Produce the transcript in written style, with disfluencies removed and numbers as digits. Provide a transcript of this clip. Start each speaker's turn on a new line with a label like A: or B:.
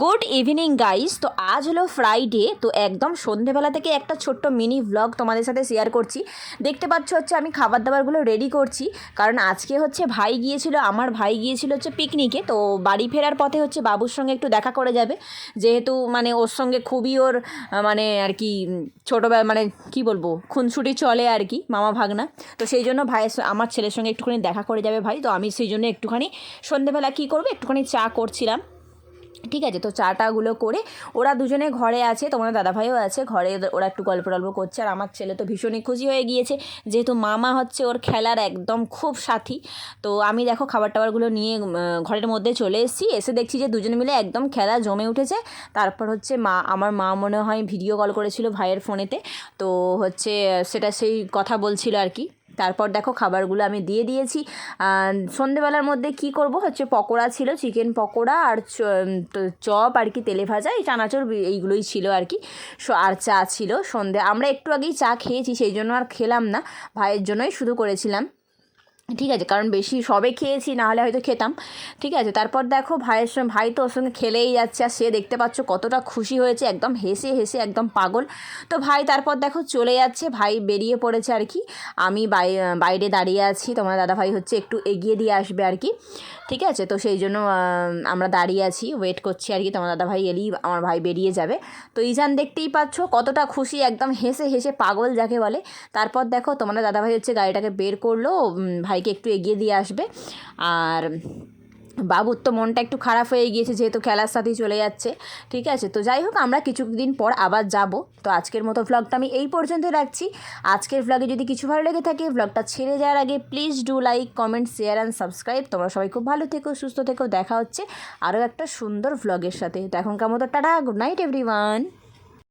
A: Good evening guys. তো আজ হলো ফ্রাইডে, তো একদম সন্ধেবেলা থেকে একটা ছোট্ট মিনি ভ্লগ তোমাদের সাথে শেয়ার করছি। দেখতে পাচ্ছ হচ্ছে আমি খাবার দাবারগুলো রেডি করছি, কারণ আজকে হচ্ছে আমার ভাই গিয়েছিল হচ্ছে পিকনিকে। তো বাড়ি ফেরার পথে হচ্ছে বাবুর সঙ্গে একটু দেখা করে যাবে, যেহেতু মানে ওর সঙ্গে খুবই ওর মানে আর কি ছোটোবেলা মানে কি বলবো খুনসুটি চলে আর কি, মামা ভাগনা। তো সেই জন্য আমার ছেলের সঙ্গে একটুখানি দেখা করে যাবে ভাই। তো আমি সেই জন্য একটুখানি সন্ধেবেলা কী করবো, একটুখানি চা করছিলাম। ঠিক আছে, তো চাটাগুলো করে ওরা দুজনে ঘরে আছে, তোমার দাদাভাইও আছে ঘরে, ওরা একটু গল্প টল্প করছে। আর আমার ছেলে তো ভীষণই খুশি হয়ে গিয়েছে, যেহেতু মামা হচ্ছে ওর খেলার একদম খুব সাথী। তো আমি দেখো খাবার টাবারগুলো নিয়ে ঘরের মধ্যে চলে এসেছি, এসে দেখছি যে দুজনে মিলে একদম খেলা জমে উঠেছে। তারপর হচ্ছে আমার মা মনে হয় ভিডিও কল করেছিল ভাইয়ের ফোনেতে, তো হচ্ছে সেটা সেই কথা বলছিল আর কি। তারপর দেখো খাবারগুলো আমি দিয়ে দিয়েছি। সন্ধেবেলার মধ্যে কি করব হচ্ছে পকোড়া ছিল, চিকেন পকোড়া আর চপ আর কি, তেলে ভাজা, এই চানাচুর এইগুলোই ছিল আর কি। আর চা ছিল সন্ধে, আমরা একটু আগেই চা খেয়েছি, সেই জন্য আর খেলাম না, ভাইয়ের জন্যই শুধু করেছিলাম। ঠিক আছে, কারণ বেশি সবে খেয়েছি, না হলে হয়তো খেতাম। ঠিক আছে, তারপর দেখো ভাইয়ের সঙ্গে, ভাই তো ওর সঙ্গে খেলেই যাচ্ছে, আর সে দেখতে পাচ্ছ কতটা খুশি হয়েছে, একদম হেসে হেসে একদম পাগল। তো ভাই তারপর দেখো চলে যাচ্ছে, ভাই বেরিয়ে পড়েছে আর কি। আমি বাইরে দাঁড়িয়ে আছি, তোমার দাদাভাই হচ্ছে একটু এগিয়ে দিয়ে আসবে আর কি। ঠিক আছে, তো সেই জন্য আমরা দাঁড়িয়ে আছি, ওয়েট করছি আর কি, তোমার দাদাভাই এলেই আমার ভাই বেরিয়ে যাবে। তো ইজান দেখতেই পাচ্ছ কতটা খুশি, একদম হেসে হেসে পাগল যাকে বলে। তারপর দেখো তোমার দাদাভাই হচ্ছে গাড়িটাকে বের করলো, ভাইকে একটু এগিয়ে দিয়ে আসবে। আর বাবুর তো মনটা একটু খারাপ হয়ে গিয়েছে, যেহেতু খেলার সাথেই চলে যাচ্ছে। ঠিক আছে, তো যাই হোক আমরা কিছুদিন পর আবার যাব। তো আজকের মতো ভ্লগটা আমি এই পর্যন্ত রাখছি। আজকের ভ্লগে যদি কিছু ভালো লেগে থাকে, ভ্লগটা ছেড়ে যাওয়ার আগে please do like, comment, share and subscribe. তোমরা সবাই খুব ভালো থেকো, সুস্থ থেকো, দেখা হচ্ছে আরও একটা সুন্দর ভ্লগের সাথে। তো এখনকার মতো টাটা, গুড নাইট এভরিওয়ান।